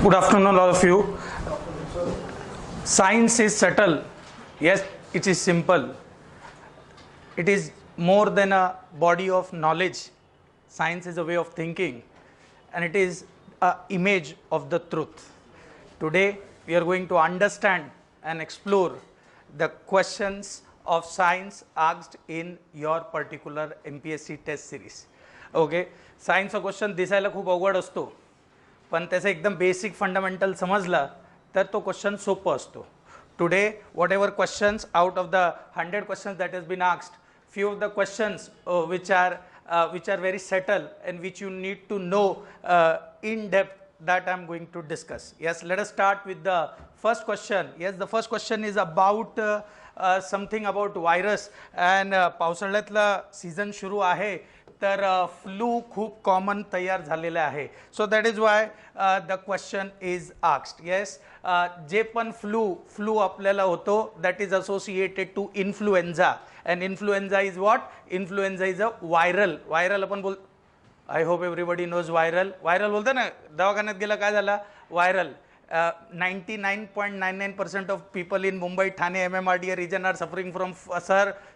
Good afternoon, all of you. Science is subtle. Yes, it is simple. It is more than a body of knowledge. Science is a way of thinking, and it is an image of the truth. Today, we are going to understand and explore the questions of science asked in your particular MPSC test series. Okay, science question दिसायला खूप अवघड असतो, पण त्याचा एकदम basic fundamental समजला तर तो क्वेश्चन सोपं असतो. Today whatever questions out of the 100 questions that has been asked, few of the questions which are very subtle and which you need to know in depth, that I am going to discuss. Yes, let us start with the first question. Yes, the first question is about something about virus, and पावसाळ्यातला season सुरू आहे तर flu खूप common तयार झालेला आहे. So that is why the question is asked. Yes, जे पण फ्लू आपल्याला होतो that is associated to influenza, and influenza is what? Influenza is a viral आपण बोल. I hope everybody knows viral बोलतो ना, दवाखान्यात गेला काय झाला? Viral. 99.99% of people in Mumbai, Thane, MMRDA region are suffering from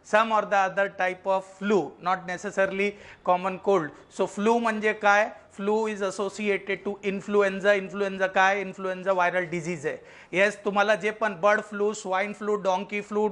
some or the other type of flu, not necessarily common cold. So flu म्हणजे काय? Flu is associated to influenza. Influenza काय? Influenza viral disease आहे. Yes, तुम्हाला जे पण bird flu, swine flu, donkey flu,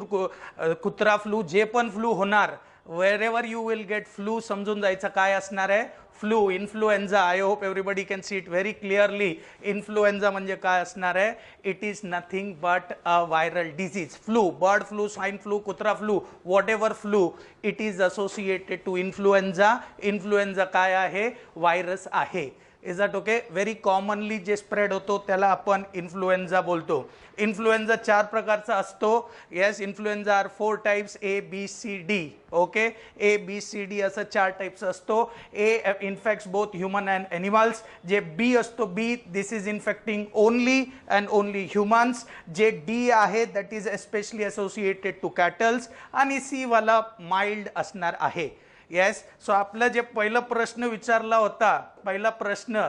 कुत्रा flu, जे पण फ्लू होणार, wherever you will get flu, समजून जायचं काय असणार आहे? Flu, influenza. I hope everybody can see it very clearly. Influenza म्हणजे काय असणार आहे? It is nothing but a viral disease. Flu, bird flu, swine flu, कुत्रा flu, whatever flu, it is associated to influenza. Influenza काय आहे? Virus आहे. Is that okay? Very commonly जे spread होतो त्याला आपण इन्फ्लुएन्झा बोलतो. इन्फ्लुएन्झा 4 प्रकारचा असतो. Yes, influenza are 4 types, ABCD. Okay, ABCD असं 4 टाइप्स असतो. A infects both human and animals. जे B असतो, B this is infecting only and only humans. जे D आहे that is especially associated to cattles, आणि C वाला mild असणार आहे. येस, सो आपला जे पहिला प्रश्न विचारला होता, पहिला प्रश्न,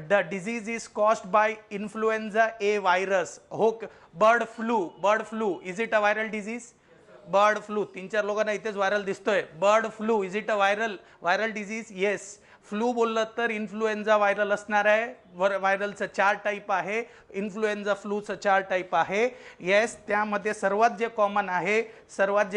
the disease is caused by influenza A virus. हो, bird flu is it a viral disease? Bird flu 3-4 लोकांना इथेच व्हायरल दिसतोय. Bird flu is it a viral disease? Yes. Flu बोललं तर इन्फ्लुएन्झा व्हायरल असणार आहे. व्हायरलचं 4 टाईप आहे. इन्फ्लुएन्झा फ्लूचं 4 टाईप आहे. येस, त्यामध्ये सर्वात जे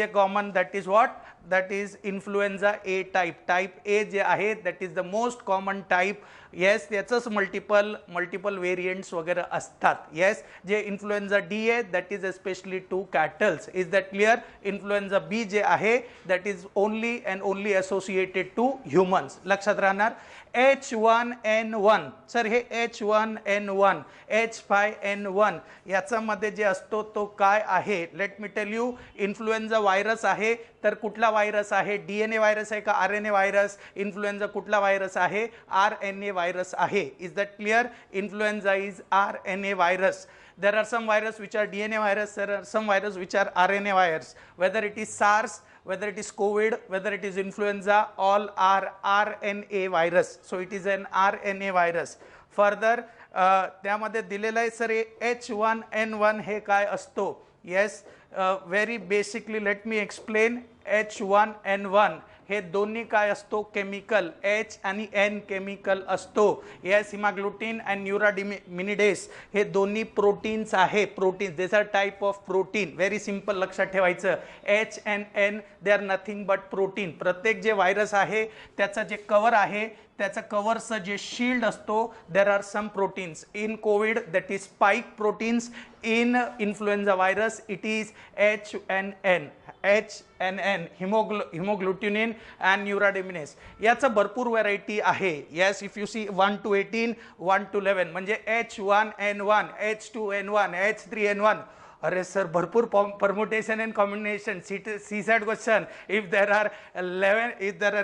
common that is what? That is influenza A type. Type A जे आहे that is the most common type. Yes, त्याचंच मल्टिपल व्हेरियंट्स वगैरे असतात. येस, जे इन्फ्लुएन्झा डी आहे that is especially to cattles. Is that clear? Influenza B जे आहे that is only and only associated to humans. लक्षात राहणार. H1N1. सर हे H1N1, H5N1 याच्यामध्ये जे असतो तो काय आहे? Let me tell you. Influenza virus आहे तर कुठला व्हायरस आहे? DNA व्हायरस आहे का RNA व्हायरस? इन्फ्लुएन्झा कुठला व्हायरस आहे? RNA व्हायरस आहे. Is that clear? Influenza is RNA virus. There are some virus which are DNA virus, there are some virus which are RNA virus. Whether it is SARS, whether it is COVID, whether it is influenza, all are RNA virus. So it is an RNA virus. Further, त्यामध्ये दिलेलं आहे sir H1N1 हे काय असतो? Yes, very basically let me explain. H1N1 हे दोन्ही काय असतो? केमिकल. H आणि N केमिकल असतो. येस, हिमाग्लुटिन अँड न्यूरामिनिडेस हे दोन्ही प्रोटीन्स आहे. Proteins, this are type of protein. Very simple लक्षात ठेवायचं. H and N they are nothing but protein. प्रत्येक जे व्हायरस आहे त्याचं जे कवर आहे, त्याचं कवरचं जे शील्ड असतो, there are some proteins. In Covid that is spike proteins. In influenza virus it is HNN. Haemagglutinin and neuraminidase. याचं भरपूर व्हरायटी आहे. Yes, if you see 1 to 18, 1 to 11 म्हणजे H1N1, H2N1, H3N1. अरे sir, भरपूर permutation and combination. CSAT question. If there are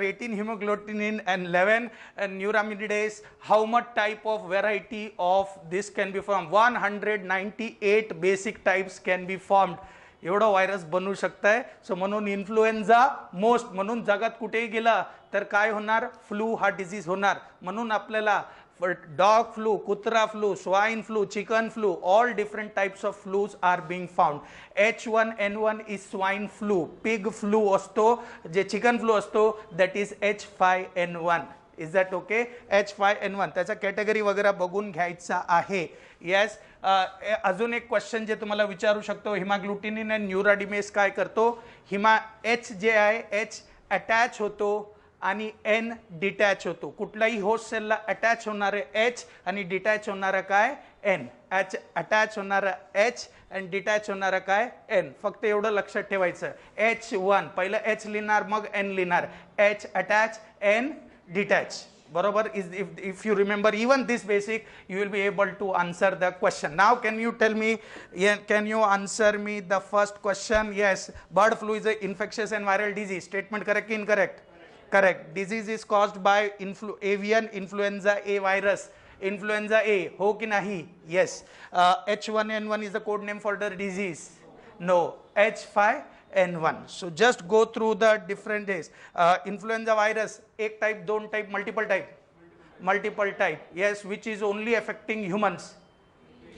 18 hemoglutinin and 11 neuraminidase, how much type of variety of this can be formed? 198 basic types can be formed. एवढा virus बनवू शकताय. So म्हणून influenza most. म्हणून जगात कुठेही गेला तर काय होणार? फ्लू हा डिसीज होणार. म्हणून आपल्याला dog flu, kutra flu, swine flu, chicken flu, all different types of flus are being found. H1N1 is swine flu. Pig flu असतो, जे chicken flu असतो, that is H5N1. Is that okay? H5N1 त्याचा category वगैरे बघून घ्यायचा आहे. Yes. अजून एक क्वेश्चन जे तुम्हाला विचारू शकतो, हिमाग्लुटिनिन आणि न्यूराडिमेस काय करतो? H जे आहे H अटॅच होतो आणि N डिटॅच होतो. कुठल्याही होस्ट सेलला अटॅच होणारे H आणि डिटॅच होणारा काय N. H अटॅच होणारा H आणि डिटॅच होणारा काय N. फक्त एवढं लक्षात ठेवायचं. H1 पहिलं H लिहिणार मग N लिहिणार. H attach N detach. बरोबर. If you remember even this basic, you will be able to answer the question. Now can you tell me, can you answer me the first question? Yes, bird flu is an infectious and viral disease. Statement correct or incorrect? Correct. Disease is caused by avian influenza A virus. Influenza A, ho ki nahi? Yes. H1N1 is the code name for the disease. No. H5N1. So just go through the different days. Influenza virus, एक type, दोन type, multiple type. Multiple type. Yes, which is only affecting humans.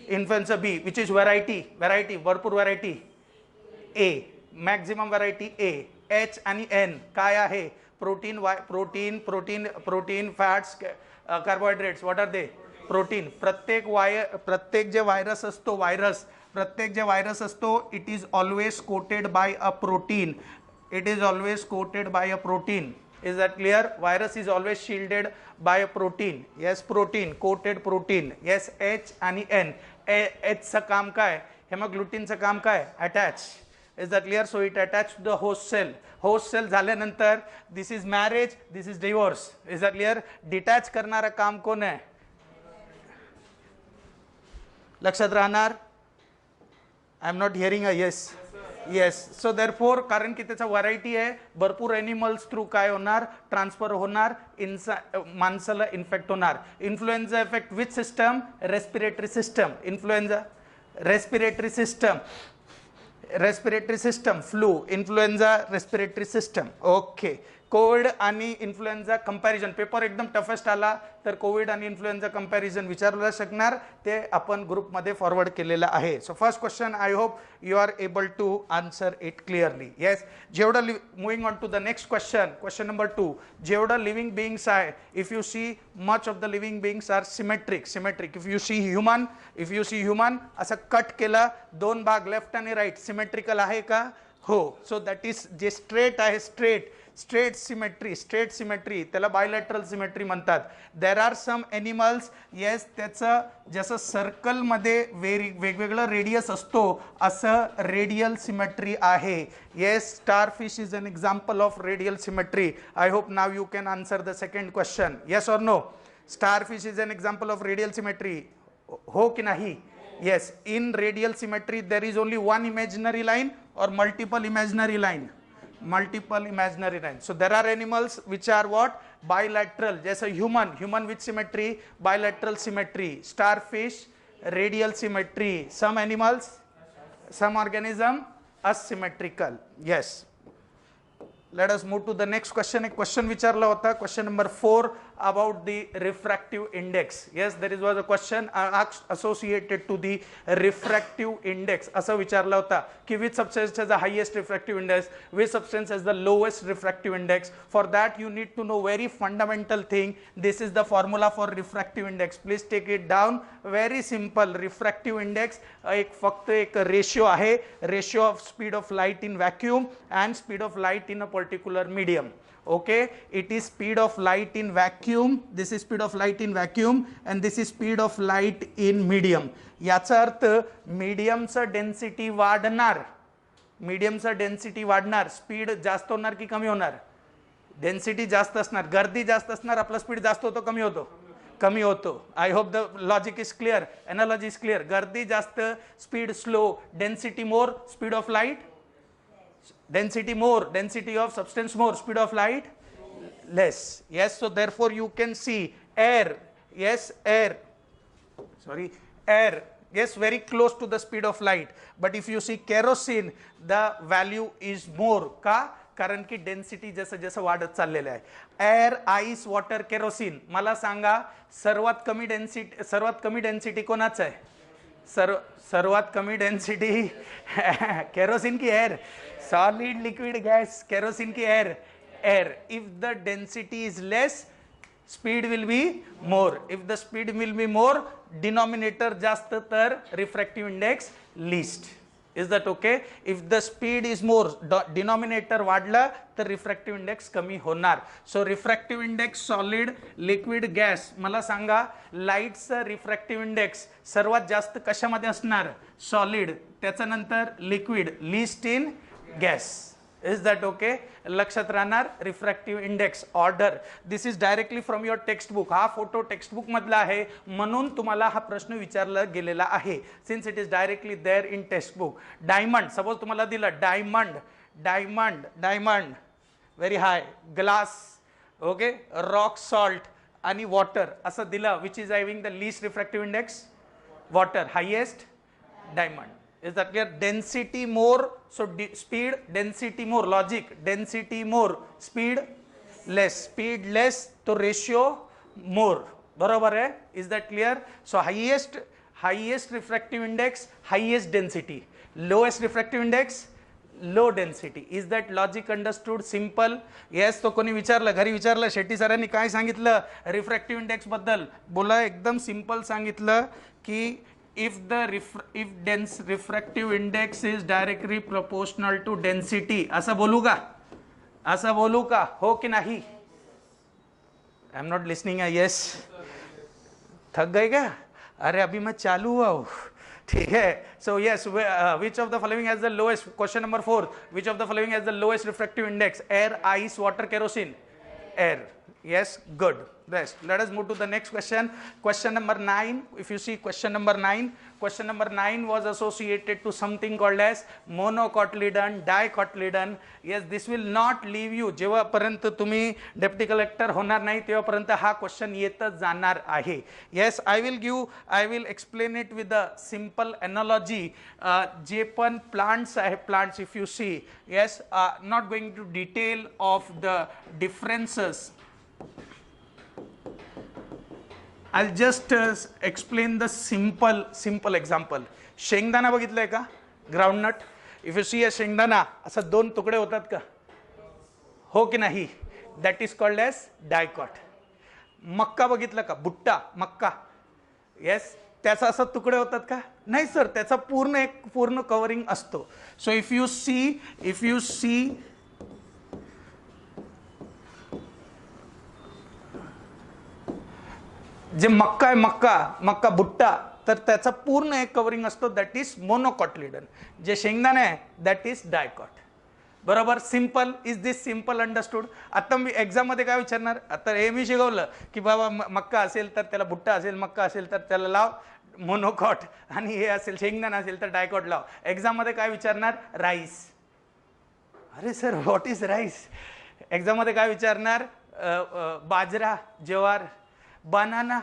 Influenza B, which is variety, भरपूर variety. A, maximum variety A. H आणि N काय आहे? protein, fats, carbohydrates. What are they? Protein. प्रत्येक जे virus असतो, प्रत्येक जे virus असतो, it is always coated by a protein. It is always coated by a protein. Is that clear? Virus is always shielded by a protein. Yes, protein, coated protein. Yes, H आणि N. H चं काम काय? हेमोग्लुटिनचं काम काय? Attach. Is that clear? So it attached to the host cell. Host cell झाल्यानंतर this is marriage, this is divorce. Is that clear? Detach करणारा काम कोण आहे? लक्षात राहणार? I am not hearing a yes. Yes. So therefore, कारण की त्याचा व्हरायटी आहे, भरपूर एनिमल्स थ्रू काय होणार? ट्रान्सफर होणार, माणसाला इन्फेक्ट होणार. Influenza effect which system? Respiratory system. Influenza respiratory system. Flu, influenza respiratory system. Okay. Covid आणि इन्फ्लुएन्झा कंपॅरिझन पेपर एकदम टफेस्ट आला तर कोविड आणि इन्फ्लुएन्झा कंपॅरिझन विचारलं शकणार, ते आपण ग्रुपमध्ये फॉरवर्ड केलेलं आहे. So first question I hope you are able to answer it clearly. Yes. जेवढं moving on to the next question number 2. जेवढं लिव्हिंग बिंग्स आहे, if you see much of the living beings are symmetric. If you see human असं cut केलं, दोन भाग left आणि right, symmetrical आहे का? हो. सो दॅट इज जे स्ट्रेट आहे, स्ट्रेट सिमेट्री त्याला बायलॅटरल सिमेट्री म्हणतात. There are some animals, yes, त्याचं जसं सर्कलमध्ये वेगवेगळं रेडियस असतो असं रेडियल सिमेट्री आहे. Yes, starfish is an example of radial symmetry. I hope now you can answer the second question. Yes or no? Starfish is an example of radial symmetry. हो की नाही? Yes, in radial symmetry there is only one imaginary line or multiple imaginary line. So there are animals which are what? Bilateral. Just a human with symmetry, bilateral symmetry. Starfish, radial symmetry. Some animals, some organism asymmetrical. Yes. Let us move to the next question. एक question विचारला होता, question number 4 about the refractive index. Yes, there was a question associated to the refractive index. असं विचारला होता की which substance has the highest refractive index, which substance has the lowest refractive index. For that you need to know very fundamental thing. This is the formula for refractive index. Please take it down. Very simple. Refractive index एक फक्त एक ratio आहे, ratio of speed of light in vacuum and speed of light in a particular medium. Okay, it is speed of light in vacuum. This is speed of light in vacuum and this is speed of light in medium. याचा अर्थ मीडियमचा density वाढणार, speed जास्त होणार की कमी होणार? Density जास्त असणार, गर्दी जास्त असणार, आपला स्पीड जास्त होतो कमी होतो? कमी होतो. I hope the logic is clear, analogy is clear. गर्दी जास्त, speed slow, density more, speed of light. Density more, density of substance more, speed of light less. Yes, so therefore you can see air, yes, air, yes, very close to the speed of light. But if you see kerosene, the value is more. Ka? कारण की density जसं जसं वाढत चाललेलं आहे. Air, ice, water, kerosene. मला सांगा सर्वात कमी डेन्सिटी कोणाचं आहे? सर्वात कमी डेन्सिटी केरोसिन की air? Solid, liquid, gas, kerosene की air? Air. If the density is less, speed will be more. If the speed will be more, denominator जास्त तर refractive index least. Is that okay? If the speed is more, denominator वाढलं तर refractive index कमी होणार. So refractive index solid, liquid, gas. मला सांगा लाईटचं refractive index सर्वात जास्त कशामध्ये असणार? सॉलिड, त्याच्यानंतर liquid, least in gas. Is that okay? लक्षात राहणार. Refractive index order. This is directly from your textbook. हा फोटो टेक्स्टबुक मधला आहे म्हणून तुम्हाला हा प्रश्न विचारला गेलेला आहे. Since it is directly there in textbook. Diamond, suppose तुम्हाला दिलं diamond, diamond, diamond very high, glass, okay, rock salt आणि वॉटर असं दिलं. Which is having the least refractive index? Water. Highest diamond. Is that clear? Density more, so speed, density more, logic, density more, speed less, speed less, तो ratio more. बरोबर है? Is that clear? So highest refractive index, highest density. Lowest refractive index, low density. Is that logic understood? Simple. Yes. तो कोणी विचारलं, घरी विचारलं शेट्टी सरांनी काय सांगितलं रिफ्रॅक्टिव्ह इंडेक्स बद्दल? बोला एकदम सिंपल सांगितलं की if refractive index is directly proportional to density. असं बोलू का? असं बोलू का? हो की नाही? I am not listening. Yes. थक गए क्या? अरे अभी मैं चालू हुआ हूँ. ठीक है. So yes, which of the following has the lowest? Question number 4. Which of the following has the lowest refractive index? Air, ice, water, kerosene? Air. Yes, good. Rest. Let us move to the next question. Question number 9. If you see question number 9 was associated to something called as monocotyledon, dicotyledon. Yes, this will not leave you. जेव्हापर्यंत तुम्ही deputy collector होणार नाही तेव्हापर्यंत हा question येतच जाणार आहे. Yes, I will explain it with a simple analogy. जे पण plants आहे, plants if you see, yes, not going to detail of the differences. I'll just explain the simple example. शेंगदाणा बघितलंय का? Groundnut. If you see a शेंगदाणा असं दोन तुकडे होतात का? हो की नाही? That is called as dicot. मक्का बघितलं का? भुट्टा, मक्का. येस. त्याचा असं तुकडे होतात का? नाही सर, त्याचा पूर्ण कव्हरिंग असतो. सो इफ यू सी जे मक्का आहे, मक्का भुट्टा, तर त्याचा पूर्ण एक कव्हरिंग असतो. That is monocotyledon. जे शेंगदाणे आहे दॅट इज डायकॉट. बरोबर? Simple. Is this simple understood? आता मी एक्झाम मध्ये काय विचारणार? आता हे मी शिकवलं की बाबा मक्का असेल तर त्याला भुट्टा असेल, मक्का असेल तर त्याला लाव मोनोकॉट, आणि हे असेल शेंगदाणा असेल तर डायकॉट लाव. एक्झाम मध्ये काय विचारणार? राईस. अरे sir what is rice? Exam मध्ये काय विचारणार? बाजरा, ज्वार, banana.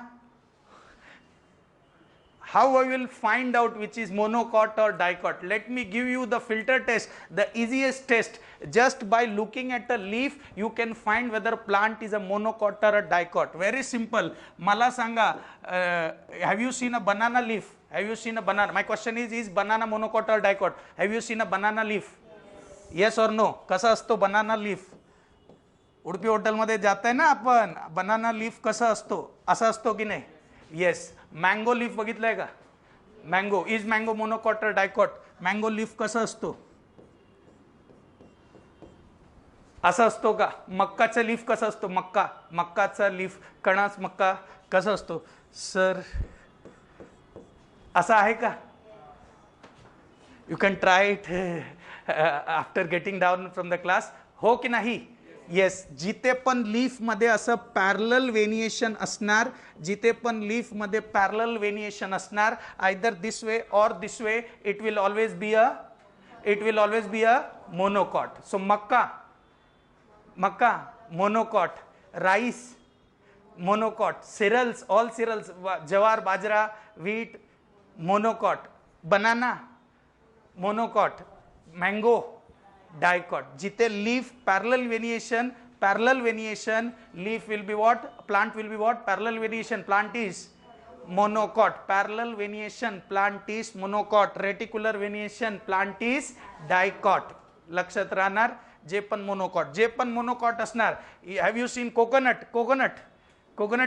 How I will find out which is monocot or dicot? Let me give you the filter test, the easiest test. Just by looking at a leaf you can find whether plant is a monocot or a dicot. Very simple. Mala sanga, have you seen a banana leaf? Have you seen a banana? My question is banana monocot or dicot? Have you seen a banana leaf? Yes or no? कसा असतो banana leaf? Udupi हॉटेलमध्ये जाताय ना आपण, banana leaf कसा असतो? असा असतो की नाही? येस. मँगो लीफ बघितलंय का? मँगो. इज मँगो मोनोकॉट और डायकॉट? मँगो लीफ कसा असतो? असा असतो का? मक्काचा लीफ कसा असतो? मक्काचा लीफ, कणाच मक्का कसा असतो? सर असा आहे का? You can try it after getting down from the class. हो की नाही? येस. जिथे पण लीफ मध्ये असं पॅरलल व्हेरिएशन असणार, जिथे पण लीफ मध्ये पॅरलल व्हेरिएशन असणार, आयदर दिस वे और this way, it will always be a monocot. So मक्का monocot, rice monocot, cereals, all cereals, ज्वार, बाजरा, wheat monocot, banana monocot, mango dicot. जिथे leaf parallel variation, leaf will be what, plant will be what, parallel variation, plant is monocot. Parallel variation, plant is monocot. Reticular variation, plant is dicot. लक्षात राहणार. जे पण monocot, जे पण monocot असणार. Have you seen coconut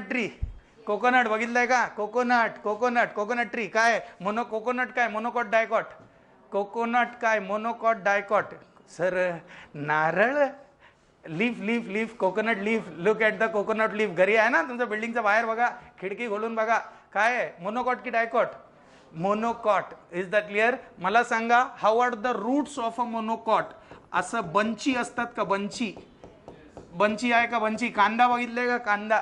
tree? Coconut बघितलंय का? Coconut tree काय? कोकोनट काय? Monocot dicot? कोकोनट काय? Monocot dicot. सर नारळ, leaf coconut leaf. Look at the coconut leaf. घरी आहे ना तुमच्या बिल्डिंगच्या बाहेर बघा, खिडकी खोलून बघा, काय आहे? मोनोकॉट की dicot? Monocot. Is that clear? मला सांगा, how are the roots of a monocot? असं बंची असतात का? बंची आहे का? बंची. कांदा बघितले का? कांदा.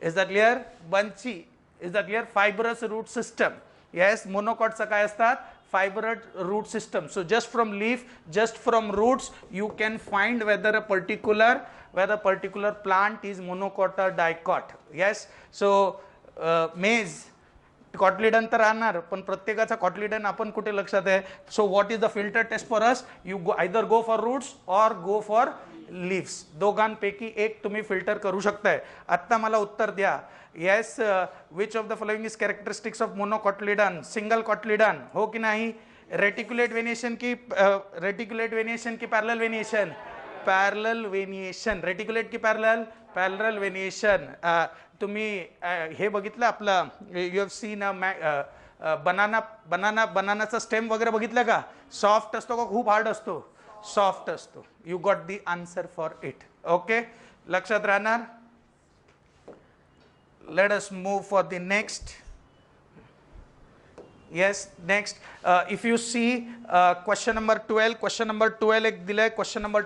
Is that clear? Bunchy. Is that clear? Fibrous root system. Yes, मोनोकॉटचं काय असतात? fibrous root system. So just from leaf, just from roots, you can find whether a particular plant is monocot or dicot. Yes. So maize cotyledon तर राहणार, पण प्रत्येकाचा cotyledon आपण कुठे लक्षात आहे? So what is the filter test for us? You either go for roots or go for leaves. दोघांपैकी एक तुम्ही फिल्टर करू शकताय. आत्ता मला उत्तर द्या. Yes, which of the following is characteristics of monocotyledon? Single cotyledon, हो की नाही? रेटिक्युलेट वेनिएशन की parallel venation? Parallel venation. Reticulate की पॅरलल वेनिएशन. तुम्ही हे बघितलं आपलं, यू हॅव सीन बनानाचा स्टेम वगैरे बघितलं का? सॉफ्ट असतो का खूप हार्ड असतो? सॉफ्ट असतो. You got the answer for it. Okay, लक्षात राहणार. Let us move for the next. Yes, next if you see question number 12 एक दिलाय. Question number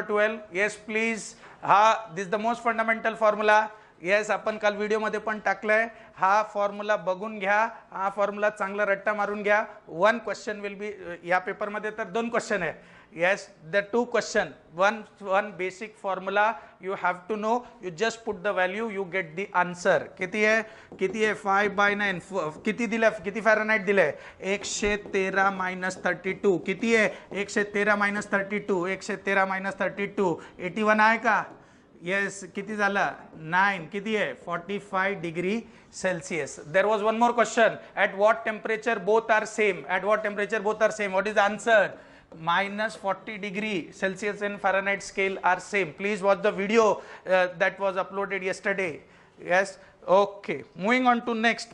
12. Yes please. हा, this the most fundamental formula. Yes, आपण काल व्हिडिओमध्ये पण टाकलाय. हा फॉर्म्युला बघून घ्या. हा फॉर्म्युला चांगला रट्टा मारून घ्या. 1 क्वेश्चन विल बी, या पेपरमध्ये तर 2 क्वेश्चन आहे. Yes, the 2 question, one basic formula you have to know. You just put the value, you get the answer. किती है 5/9. किती दिला? किती फॅरनहाइट दिले? 113 - 32. किती है? 113 - 32. 113 - 32. 81 आहे का? येस. किती झाला? 9. किती आहे? 45 degree Celsius. There was one more question. At what temperature both are same? What is answer? -40 degree Celsius and Fahrenheit scale are same. Please watch the video that was uploaded yesterday. Yes. Okay, moving on to next.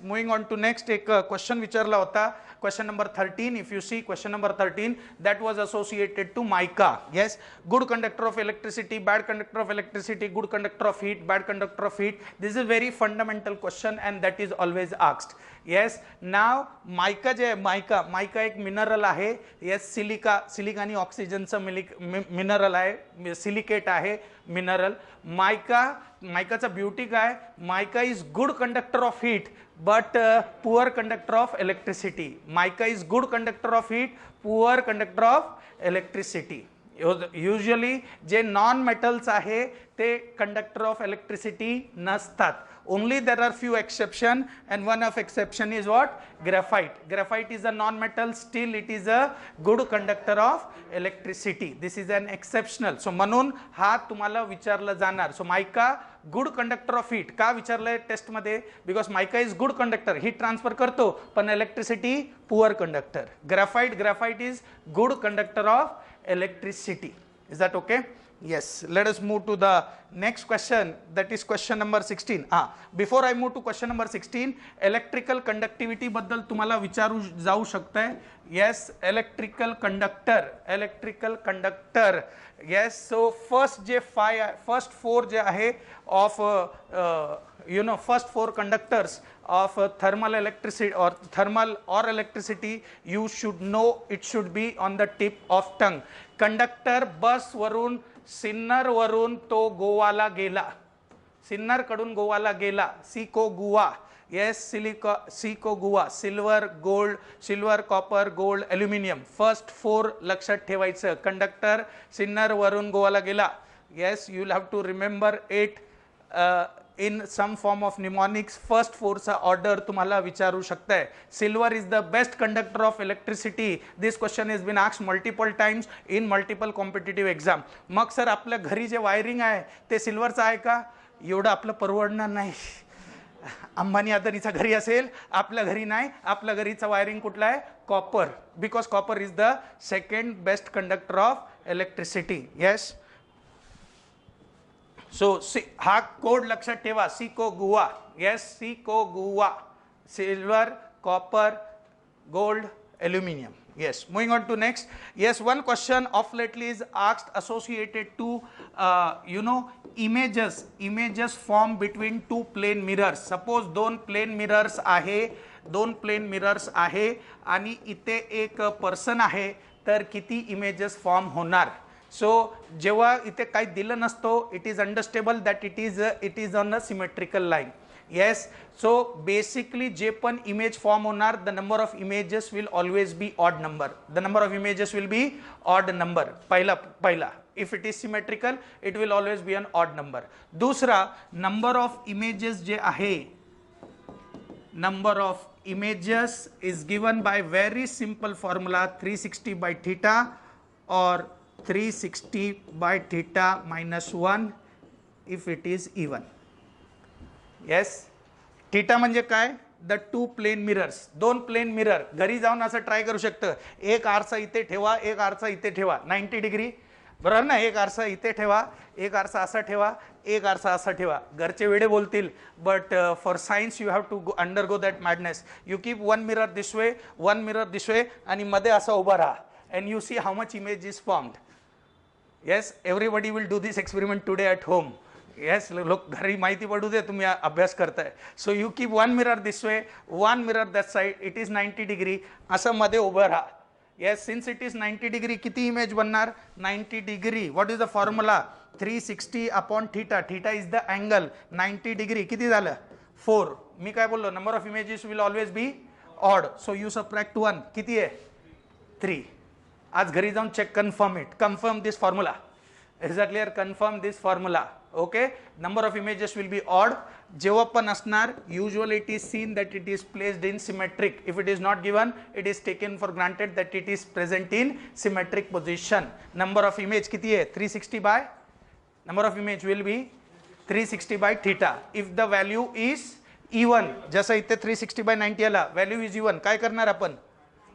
एक question विचारला होता. Question number 13. If you see question number 13, that was associated to mica. Yes, good conductor of electricity, bad conductor of electricity, good conductor of heat, bad conductor of heat. This is a very fundamental question and that is always asked. Yes, now mica जे mica एक mineral आहे. Yes, silica आणि ऑक्सिजनचं mineral आहे. Silicate आहे mineral. मायकाचा beauty काय? Mica is good conductor of heat but poor conductor of electricity. Mica is good conductor of heat, poor conductor of electricity. Usually जे नॉन मेटल्स आहे ते कंडक्टर ऑफ इलेक्ट्रिसिटी नसतात. Only there are few exception and one of exception is what? Graphite. Graphite is a non-metal, still it is a good conductor of electricity. This is an exceptional. So म्हणून हा तुम्हाला विचारला जाणार. So mica good conductor of heat. का विचारलंय taste मध्ये? Because mica is good conductor, heat transfer करतो, पण electricity poor conductor. Graphite is good conductor of electricity. Is that okay? Yes, let us move to the next question, that is question number 16. Before I move to question number 16, electrical conductivity बद्दल तुम्हाला विचारू जाऊ शकतंय. Yes, electrical conductor. Yes, so first 4 जे आहे of first 4 conductors of thermal electricity or electricity, you should know it should be on the tip of tongue. Conductor बस वरून सिन्नर वरून तो गोवाला गेला. सिन्नर कडून गोवाला गेला. सिको गुवा. येस, सिको गुवा. Silver copper gold aluminium. First 4 लक्षात ठेवायचं. कंडक्टर सिन्नर वरून गोवाला गेला. Yes, you will have to remember 8 in some form of mnemonics first फोरचा ऑर्डर तुम्हाला विचारू शकताय. Silver is the best conductor of electricity. This question is been asked multiple times in multiple competitive exam. मग sir आपल्या घरी जे wiring आहे ते सिल्वरचं आहे का? एवढं आपलं परवडणार नाही. अंबानी अदानीच्या घरी असेल, आपल्या घरी नाही. आपल्या घरीचा वायरिंग कुठला आहे? Copper, because copper is the second best conductor of electricity. Yes. So हा कोड लक्षात ठेवा, सिको गुवा. येस, सिको गुवा. Silver, copper, gold, aluminum. Yes, moving on to next. Yes, one question of lately is asked associated to images formed between two plane mirrors. Suppose दोन plane mirrors आहे आणि इथे एक पर्सन आहे, तर किती इमेजेस फॉर्म होणार? सो जेव्हा इथे काही दिलं नसतो, it is understandable that it is on a symmetrical line. Yes, so basically जे पण image form होणार, the number of images will always be odd number. The number of images will be odd number. पहिला if it is symmetrical it will always be an odd number. दूसरा, number of images जे आहे, number of images is given by very simple formula 360 by theta or 360 by theta minus 1 if it is even. Yes, theta म्हणजे काय? The two plane mirrors. दोन plane mirror घरी जाऊन असं try करू शकतं. एक आरसा इथे ठेवा, एक आरसा इथे ठेवा, 90 डिग्री, बरोबर ना? एक आरसा इथे ठेवा, एक आरसा असा ठेवा, एक आरसा असा ठेवा. घरचे वेडे बोलतील, but for science you have to undergo that madness. You keep one mirror this way, one mirror this way, आणि मध्ये असं उभा राहा, and you see how much image is formed. Yes, everybody will do this experiment today at home. Yes, लोक घरी माहिती पडू दे तुम्ही अभ्यास करताय. So you keep one mirror this way, one mirror that side, it is 90 degree, असं मध्ये उभं राहा. Yes, since it is 90 degree, किती इमेज बनणार? 90 degree. What is the formula? 360 upon theta. Theta is the angle. 90 degree किती झालं? 4. मी काय बोललो? Number of images will always be odd. So you subtract 1. किती आहे? 3. आज घरी जाऊन check, confirm it, confirm this formula. Is that clear? Confirm this formula. Okay, number of images will be odd. जेव्हा पण असणार, usually it is seen that it is placed in symmetric. If it is not given, it is taken for granted that it is present in symmetric position. Number of image किती आहे? 360 by, number of image will be 360 by theta. If the value is even, जसं इथे 360 by 90 आला, value is even, काय करणार आपण?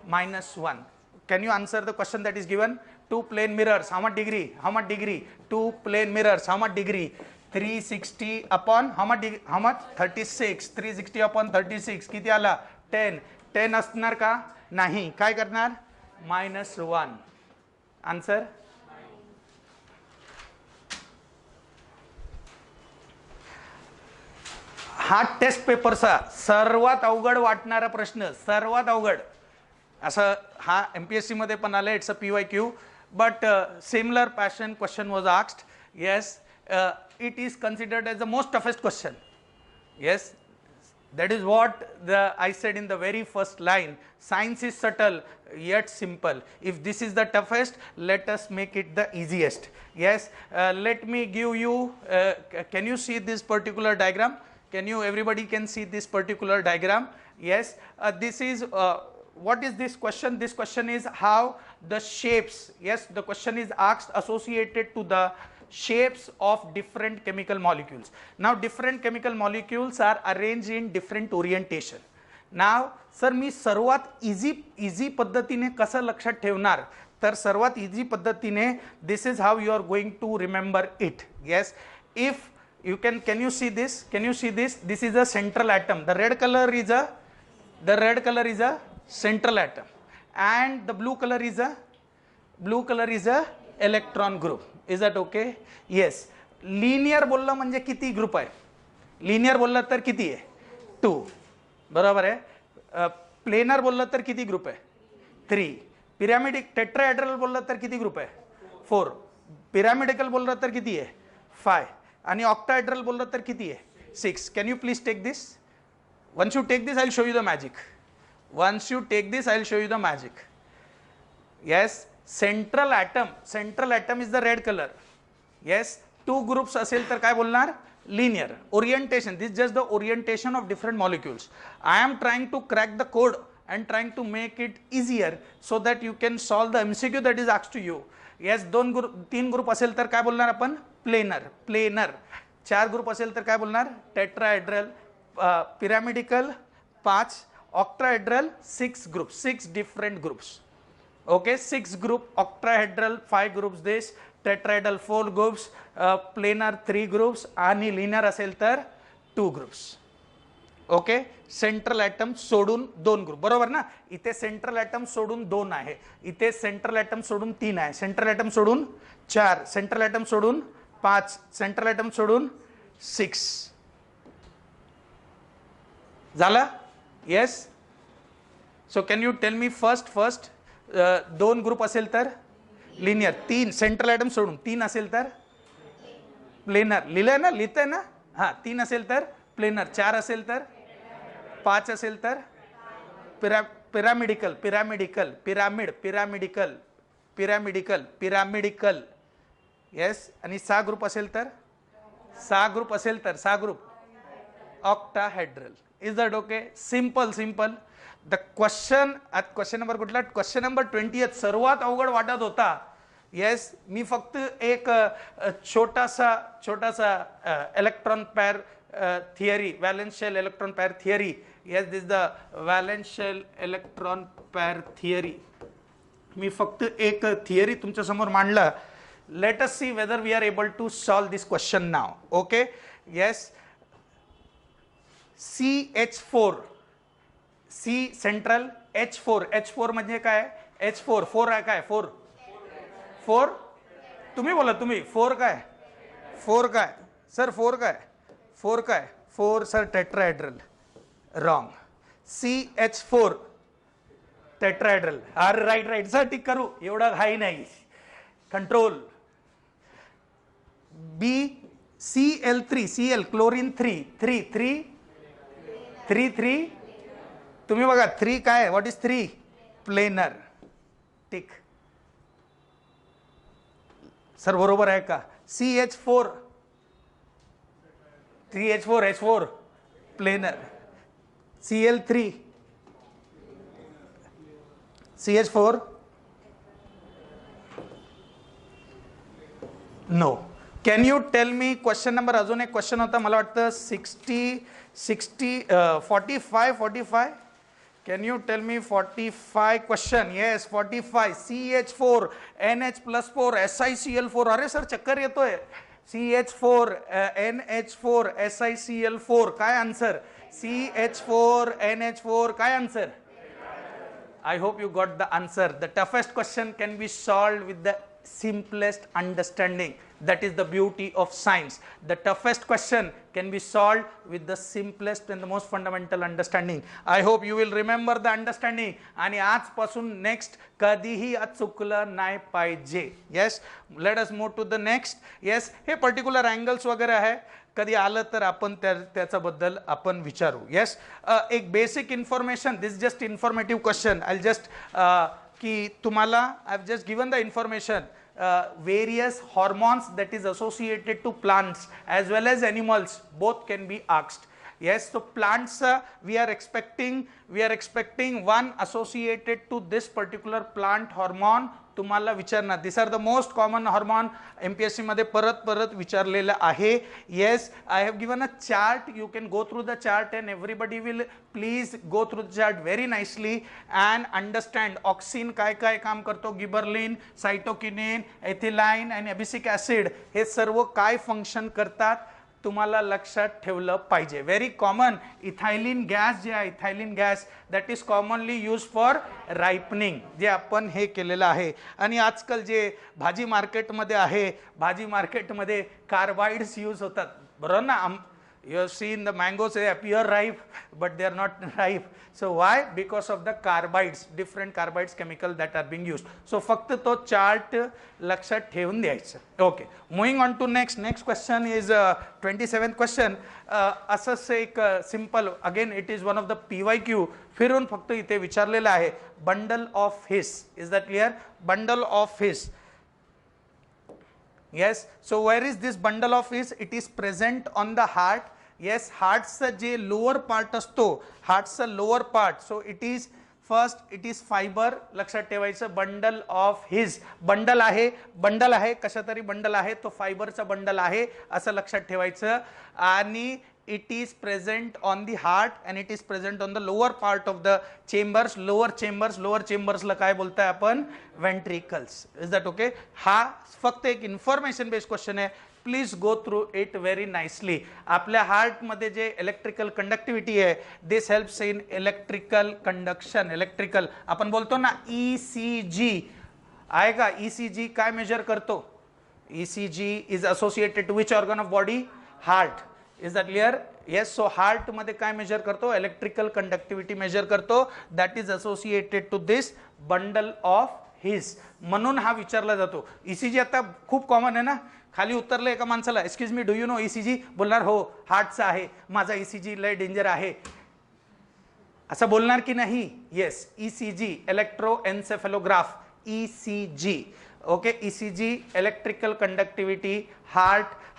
-1. Can you answer the question that is given? Two plane mirrors, how much degree? How much degree? Two plane mirrors, how much degree? 360 upon how much? How much? 36. 360 upon 36 किती आला? 10. 10 असणार का? नाही. काय करणार? -1. आन्सर? हा टेस्ट पेपरचा सर्वात अवघड वाटणारा प्रश्न, सर्वात अवघड. असं हा MPSC मध्ये पण आलं, it's a PYQ, but similar passion question was asked. Yes, it is considered as the most toughest question. Yes, that is what I said in the very first line. Science is subtle yet simple. If this is the toughest, let us make it the easiest. Yes, let me give you, can you see this particular diagram? Everybody can see this particular diagram? Yes, this is what is this question? This question is how the shapes, yes, the question is asked associated to the shapes of different chemical molecules. Now different chemical molecules are arranged in different orientation. Now sir, मी सर्वात easy पद्धतीने कसं लक्षात ठेवणार? तर सर्वात easy पद्धतीने, this is how you are going to remember it. Yes, if you can you see this? Can you see this? This is a central atom. The red color is a central atom, and the blue color is a electron group. Is that okay? Yes. Linear बोलला म्हणजे किती group आहे? Linear बोलला तर किती आहे? 2. बरोबर आहे. प्लेनर बोलला तर किती ग्रुप आहे? 3. पिरॅमिडिक टेट्राहेड्रल बोलला तर किती ग्रुप आहे? 4. पिरॅमिडिकल बोलला तर किती आहे? 5. आणि ऑक्टाहेड्रल बोलला तर किती आहे? 6. Can you please take this? Once you take this, I will show you the magic. Once you take this, I will show you the magic. Yes, central atom is the red color. Yes, 2 groups असेल तर काय बोलणार? linear. Orientation, this is just the orientation of different molecules. I am trying to crack the code and trying to make it easier so that you can solve the MCQ that is asked to you. Yes, 3 group असेल तर काय बोलणार आपण? Planar. Planar. 4 group असेल तर काय बोलणार? Tetrahedral. Pyramidical 5, octahedral 6 group, 6 different groups. Okay, 6 group, octahedral 5 groups this, tetrahedral 4 groups, planar 3 groups आणि linear असेल तर 2 groups. ओके, सेंट्रल ॲटम सोडून 2 ग्रुप, बरोबर ना? इथे सेंट्रल ॲटम सोडून 2 आहे, इथे सेंट्रल ॲटम सोडून 3 आहे, सेंट्रल ॲटम सोडून 4, सेंट्रल ॲटम सोडून 5, सेंट्रल ॲटम सोडून 6. झालं? Yes. So can you tell me first 2 group असेल तर लिनियर, 3 सेंट्रल ॲटम सोडून 3 असेल तर प्लेनर. लिहिलंय ना, लिहितंय ना? हां, 3 असेल तर प्लेनर, 4 असेल तर, 5 असेल तर pyramidical. Pyramidical, pyramid, pyramidical, pyramidical, pyramidical. Yes. आणि 6 ग्रुप असेल तर 6 ग्रुप असेल तर 6 group octahedral. Is that okay? Simple simple. The question number कुठला? क्वेश्चन नंबर 20 सर्वात अवघड वाटत होता. येस, मी फक्त एक छोटासा electron pair theory, valence shell electron pair theory. Yes, this the valence shell electron pair theory. मी फक्त एक थिअरी तुमच्या समोर मांडलं. Let us see whether we are able to solve this question now. Okay. Yes, CH4, C central, H4 म्हणजे काय? H4 4 आहे काय? 4 तुम्ही बोला, तुम्ही 4 काय? 4 काय सर? 4 काय? 4 काय? 4 sir tetrahedral. Wrong. CH4 tetrahedral. अरे राईट सर, टिक करू, एवढा घाई नाही, कंट्रोल. CL3 Cl क्लोरीन 3 तुम्ही बघा 3 काय? What is 3? Planar. Tick. Sir बरोबर आहे का? CH4 3H4 planar. Cl3 CH4 no. Can you tell me question number? अजून एक क्वेश्चन होता, मला वाटतं 45. Can you tell me 45 question? Yes, 45. CH4 NH+4 SiCl4. अरे सर चक्कर येतोय. CH4 NH4 SiCl4 काय आन्सर? CH4 NH4 काय answer? I hope you got the answer. The toughest question can be solved with the simplest understanding. That is the beauty of science. The toughest question can be solved with the simplest and the most fundamental understanding. I hope you will remember the understanding. आणि आजपासून next कधीही चुकलं नाही पाहिजे. Yes, let us move to the next. Yes, हे particular angles वगैरे आहे, कधी आलं तर आपण त्याच्याबद्दल आपण विचारू. येस, एक basic information, this just informative question. I just की तुम्हाला I have just given the information. Various hormones that is associated to plants as well as animals, both can be asked. Yes, so plants we are expecting one associated to this particular plant hormone. तुम्हाला विचारणार, this are the most common hormone. MPSC मध्ये परत विचारलेलं आहे. Yes, I have given a chart. You can go through the chart and everybody will please go through the chart very nicely and understand. Auxin काय काय काम करतो, gibberellin, cytokinin, एथिलाइन आणि एबिसिक acid, हे सर्व काय फंक्शन करतात तुम्हाला लक्षात ठेवलं पाहिजे. Very common. इथायलिन गॅस जे आहे, ethylene gas that is commonly use for ripening, जे आपण हे केलेलं आहे. आणि आजकाल जे भाजी मार्केटमध्ये आहे, भाजी मार्केटमध्ये कार्बाइड्स यूज होतात, बरोबर ना? You have seen the mangoes, they appear ripe but they are not ripe. So why? Because of the carbides, different carbides chemical that are being used. So फक्त तो चार्ट लक्षात ठेवून द्यायचं. Okay, moving on to next question is 27th question. असंच एक simple, again it is one of the PYQ, फिरून फक्त इथे विचारलेलं आहे. Bundle of His, is that clear? Bundle of His. Yes, so where is this bundle of his? It is present on the heart. Yes, heartचा जे lower part असतो, हार्टचा lower part, so it is first it is fiber. लक्षात ठेवायचं, bundle of his, bundle आहे कशा तरी bundle आहे, तो फायबरचा बंडल आहे असं लक्षात ठेवायचं. आणि it is present on the heart and it is present on the lower part of the chambers. lower chambers ला काय बोलताय आपण? ventricles. is that okay? हा फक्त एक इन्फॉर्मेशन बेस्ड क्वेश्चन आहे. Please go through it very nicely. आपल्या heart मध्ये जे इलेक्ट्रिकल कंडक्टिव्हिटी आहे, this helps in electrical conduction. Electrical आपण बोलतो ना ECG आहे का? ECG काय मेजर करतो? ECG is associated to which organ of body? Heart. Is that clear? Yes. So heart मध्ये काय मेजर करतो? इलेक्ट्रिकल कंडक्टिव्हिटी मेजर करतो. That is associated to this bundle of His. म्हणून हा विचारला जातो. ECG आता खूप कॉमन आहे ना, खाली उतरलं एका माणसाला, excuse me do you know ECG? बोलणार हो हार्टचा आहे, माझा ECG लय डेंजर आहे असं बोलणार की नाही? Yes. ECG इलेक्ट्रोएन्सेफेलोग्राफ, ECG. Okay, ECG electrical conductivity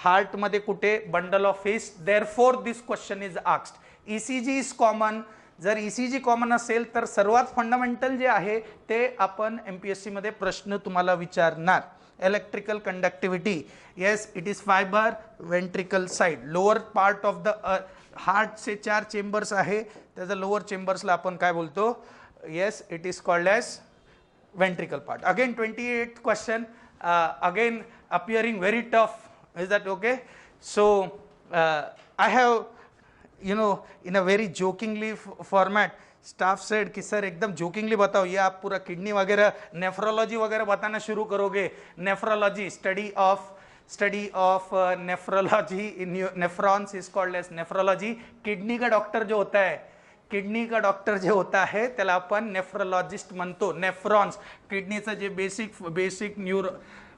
heart मध्ये कुठे? Bundle of his. Therefore this question is asked. ECG is common. जर ECG कॉमन असेल तर सर्वात फंडामेंटल जे आहे ते आपण MPSC मध्ये प्रश्न तुम्हाला विचारणार. Electrical conductivity, yes, it is fiber, ventricle side, lower part of the हार्टचे 4 चेंबर्स आहे, त्याचा लोअर चेंबर्सला आपण काय बोलतो? Yes, it is called as ventricle part. Again 28th question, again appearing very tough. Is that okay? So I have, you know, in a very jokingly format, staff said कि sir एकदम jokingly बताओ, ये आप पूरा kidney वगैरह nephrology वगैरह बताना शुरू करोगे. Nephrology, study of nephrology in nephrons is called as nephrology. Kidney का डॉक्टर जो होता है, किडनी का डॉक्टर जे होता है त्याला आपण नेफ्रोलॉजिस्ट म्हणतो. नेफ्रॉन्स, किडनीचं जे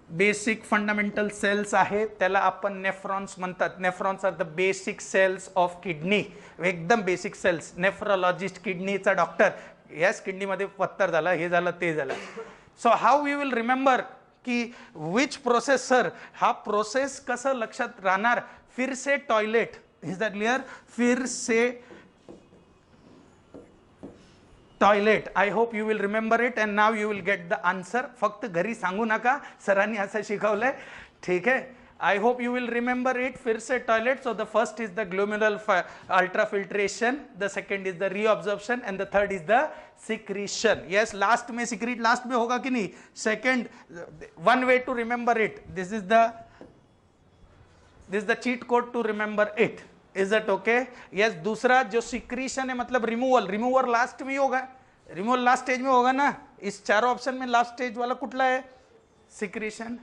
बेसिक फंडामेंटल सेल्स आहे त्याला आपण नेफ्रॉन्स म्हणतात. Nephrons are the basic cells of kidney, एकदम बेसिक सेल्स. नेफ्रोलॉजिस्ट किडनीचा डॉक्टर. यस, किडनीमध्ये पत्थर झाला, हे झालं, ते झालं. So how we will remember की विच प्रोसेस? सर हा प्रोसेस कसं लक्षात राहणार? फिर से टॉयलेट. Is that clear? फिर से toilet. I hope you will remember it and now you will get the answer. फक्त घरी सांगू नका, सरांनी असं शिकवलंय, ठीक आहे? I hope you will remember it. फिर से toilet. So the first is the glomerular ultrafiltration, the second is the reabsorption and the third is the secretion. Yes, last में सिक्रीट लास्ट में होगा कि नहीं? Second, one way to remember it. This is the cheat code to remember it. Is that okay? Yes. दूसरा जो secretion है मतलब removal last में होगा, रिमूवल लास्ट स्टेज में होगा ना. इस चारों ऑप्शन में लास्ट स्टेज वाला कुठला है? Secretion.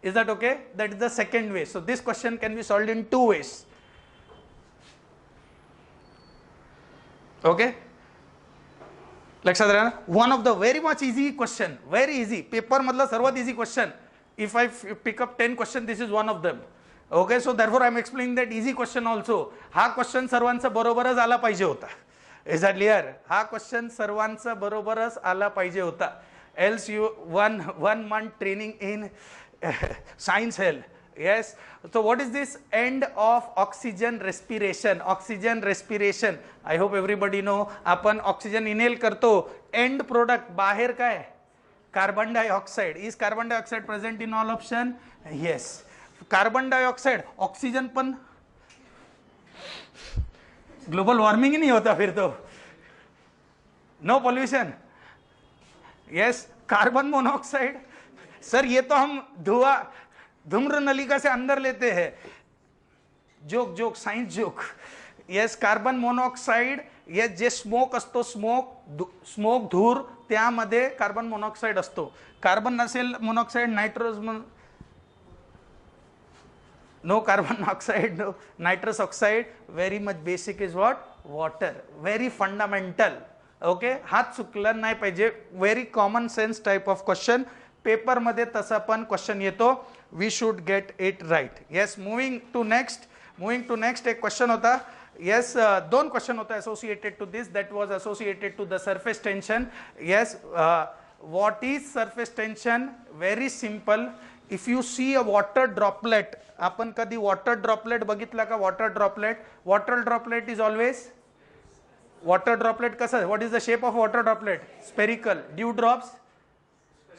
Is that okay? That is the second way. So this question can be solved in 2 ways. Okay, लक्षात राहा. One of the very much easy question, very easy, paper मधला सर्वात easy question. If I pick up 10 question, this is one of them. Okay, so therefore I am explaining that easy question also. हा question सर्वांचा बरोबरच आला पाहिजे होता. Is that clear? हा question सर्वांचा बरोबरच आला पाहिजे होता. Else you one month training in science health. Yes. So what is this? End of oxygen respiration. Oxygen respiration, I hope everybody know. आपण ऑक्सिजन इनहेल करतो, एंड प्रोडक्ट बाहेर काय? Carbon dioxide. Is carbon dioxide present in all option? Yes. Carbon dioxide, oxygen पण, global warming ही नहीं होता फिर तो. No pollution. Yes. Carbon monoxide, sir ये तो हम धूम्र नलिका से अंदर लेते हैं. Joke science joke. Yes. Carbon monoxide, ये जे स्मोक असतो, स्मोक धूर, त्यामध्ये कार्बन मोनोऑक्साइड असतो. कार्बन नसेल monoxide, nitrogen, no carbon oxide, no nitrous oxide. Very much basic is what? Water. Very fundamental. Okay, हात चुकला नाही पाहिजे. Very common sense type of question. Paper मध्ये तसा पण क्वेश्चन येतो. We should get it right. Yes. Moving to next एक question होता. येस, 2 क्वेश्चन होता associated to this. That was associated to the surface tension. Yes, what is surface tension? Very simple. If you see a water droplet, आपण कधी water droplet बघितला का? Water droplet is always, water droplet कसं, what is the shape of water droplet? Spherical. Due drops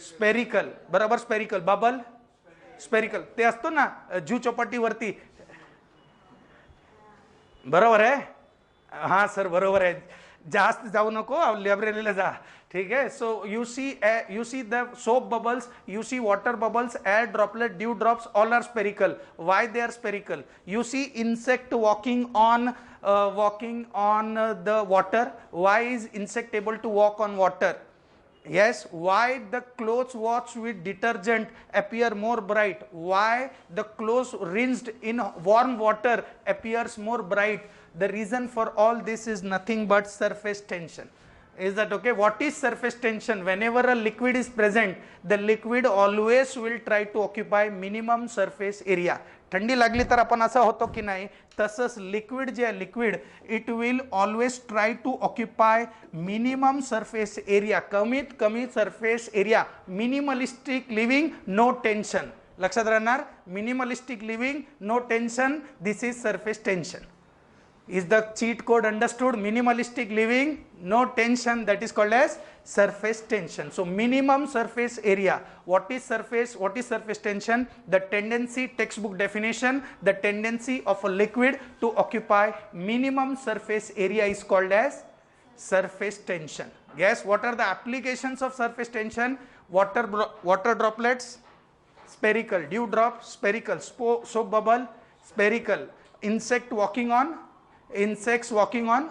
spherical, बरोबर, spherical. Bubble spherical, ते असतो ना जू चौपाटीवरती, बरोबर आहे? हां सर बरोबर आहे, जास्त जाऊ नको, लायब्ररीला जा, ठीक आहे. So you see the soap bubbles, you see water bubbles, air droplet, dew drops, all are spherical. Why they are spherical? You see insect walking on the water. Why is insect able to walk on water? Yes. Why the clothes washed with detergent appear more bright? Why the clothes rinsed in warm water appears more bright? The reason for all this is nothing but surface tension. Is that okay? What is surface tension? Whenever a liquid is present, the liquid always will try to occupy minimum surface area. थंडी लागली तर आपण असं होतो की नाही, तसंच liquid जे आहे, liquid it will always try to occupy minimum surface area, कमीत कमी surface area. Minimalistic living, no tension. लक्षात राहणार, minimalistic living, no tension, this is surface tension. Is the cheat code understood? Minimalistic living, no tension, that is called as surface tension. So minimum surface area. What is surface tension? The tendency, textbook definition, the tendency of a liquid to occupy minimum surface area is called as surface tension. Yes. What are the applications of surface tension? Water droplets, spherical. Dew drop, spherical. Soap bubble, spherical. Insects walking on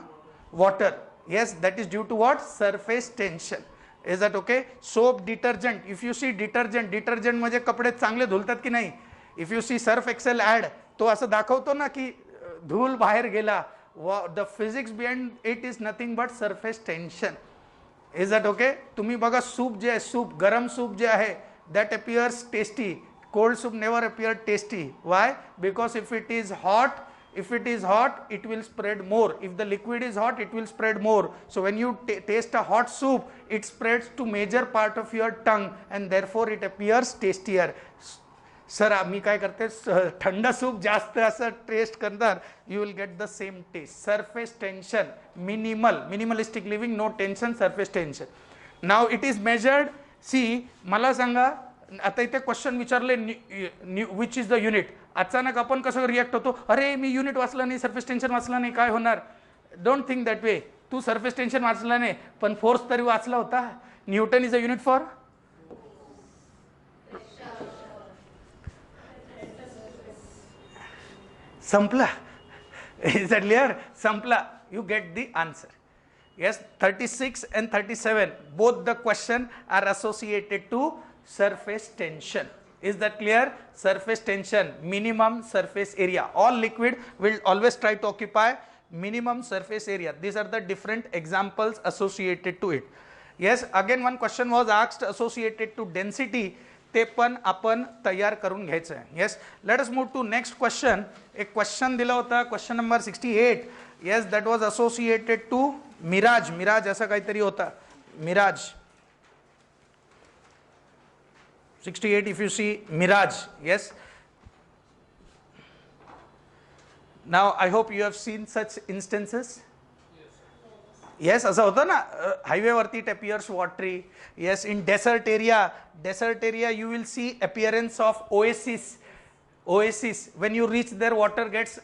water. Yes, that is due to what? Surface tension. Is that okay? Soap, detergent. If you see detergent म्हणजे कपडे चांगले धुलतात की नाही? If you see Surf Excel ad, तो असं दाखवतो ना की धूल बाहेर गेला. The physics behind it is nothing but surface tension. Is that okay? तुम्ही बघा सूप जे आहे, सूप, गरम सूप जे आहे, that appears tasty. Cold soup never appear tasty. Why? Because if it is hot, it will spread more. If the liquid is hot, it will spread more. So when you taste a hot soup, it spreads to major part of your tongue and therefore it appears tastier. Sir आम्ही काय करते, थंड soup जास्त असं taste करणार, you will get the same taste. Surface tension, minimalistic living, no tension, surface tension. Now it is measured. See, मला सांगा, आता इथे क्वेश्चन विचारले विच इज द युनिट. अचानक आपण कसं रिॲक्ट होतो, अरे मी युनिट वाचला नाही, सरफेस टेन्शन वाचला नाही, काय होणार? Don't think that way. तू सरफेस टेन्शन वाचला नाही पण फोर्स तरी वाचला होता. Newton is a unit for संपला. Is that clear? संपला. You get the answer. Yes, 36 and 37, both the question are associated to surface tension. Is that clear? Surface tension, minimum surface area. All liquid will always try to occupy minimum surface area. These are the different examples associated to it. Yes, again one question was asked associated to density. ते पण आपण तयार करून घ्यायचं आहे. Yes, let us move to next question. एक question दिला होता, question number 68. Yes, that was associated to mirage असं काहीतरी होता, Miraj. 68, if you see mirage. Yes. Now I hope you have seen such instances. Yes, असं होतं ना, हायवे वरती it appears watery. Yes, in desert area you will see appearance of oasis. When you reach there, water gets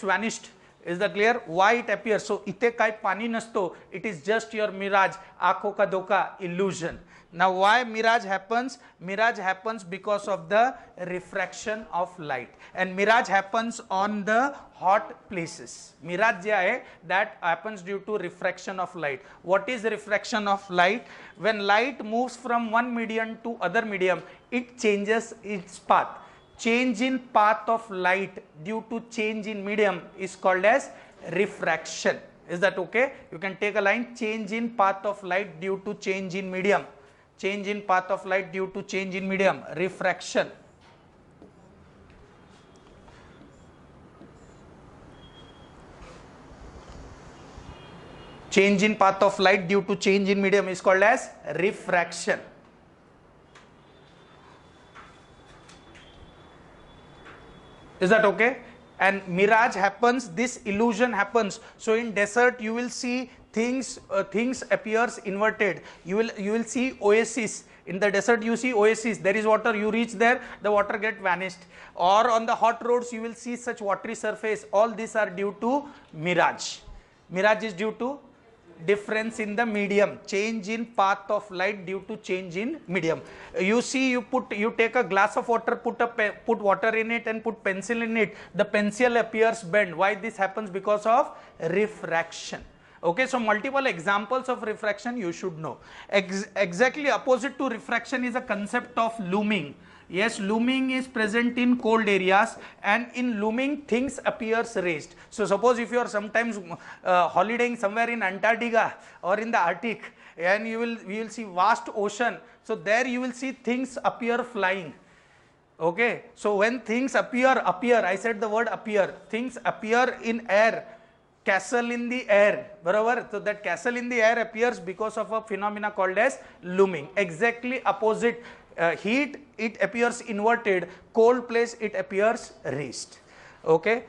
vanished. Is that clear? Why it appears? So इथे काय पाणी नसतो, it is just your mirage, आंखों का धोखा, illusion. Now why mirage happens? Mirage happens because of the refraction of light, and mirage happens on the hot places. Mirage जे आहे, that happens due to refraction of light. What is refraction of light? When light moves from one medium to other medium, it changes its path. Change in path of light due to change in medium is called as refraction. Is that okay? You can take a line, change in path of light due to change in medium. Change in path of light due to change in medium, refraction. Change in path of light due to change in medium is called as refraction. Is that okay? And mirage happens, this illusion happens. So in desert you will see things appears inverted. You will see oasis. In the desert you see oasis, there is water, you reach there, the water get vanished. Or on the hot roads you will see such watery surface. All these are due to mirage. Mirage is due to difference in the medium, change in path of light due to change in medium. You see, you take a glass of water, put water in it and put pencil in it, the pencil appears bent. Why this happens? Because of refraction. Okay, so multiple examples of refraction you should know. Exactly opposite to refraction is a concept of looming. Yes, looming is present in cold areas, and in looming things appears raised. So suppose if you are sometimes holidaying somewhere in Antarctica or in the Arctic, and you will see vast ocean, so there you will see things appear flying. Okay, so when things appear, I said the word appear, things appear in air, castle in the air, barabar? So that castle in the air appears because of a phenomena called as looming. Exactly opposite. Heat, it appears inverted, cold place it appears raised. Okay,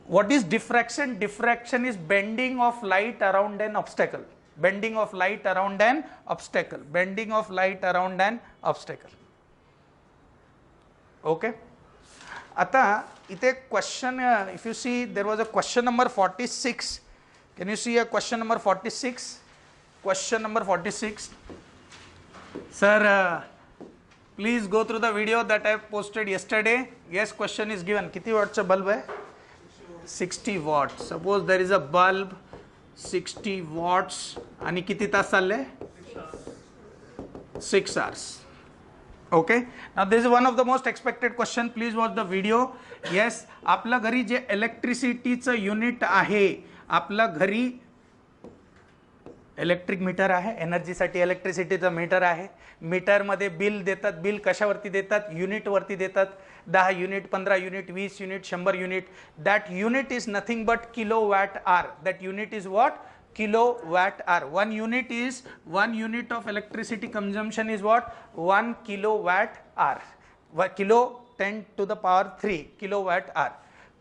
what is diffraction? Diffraction is bending of light around an obstacle. Bending of light around an obstacle. Bending of light around an obstacle. Okay. Ata ite question, if you see, there was a question number 46. Can you see a question number 46? Question number 46. Sir, please go through the video that I posted yesterday. Yes, question is given. Kiti watts a bulb hai? 60 watts. Suppose there is a bulb 60 watts आणि किती तास चालले? 6 hours. Okay, now this is one of the most expected question. Please watch the video. Yes, आपल्या घरी जे इलेक्ट्रिसिटीचं unit आहे, आपल्या घरी इलेक्ट्रिक मीटर आहे, एनर्जीसाठी इलेक्ट्रिसिटीचं मीटर आहे. मीटरमध्ये बिल देतात. बिल कशावरती देतात? युनिटवरती देतात. 10 unit, 15 unit, 20 unit, 100 unit. That unit is nothing but kilowatt hour. That unit is what? Kilowatt hour. One unit of electricity consumption is what? 1 kilowatt hour. Kilo 10 to the power 3 kilowatt hour.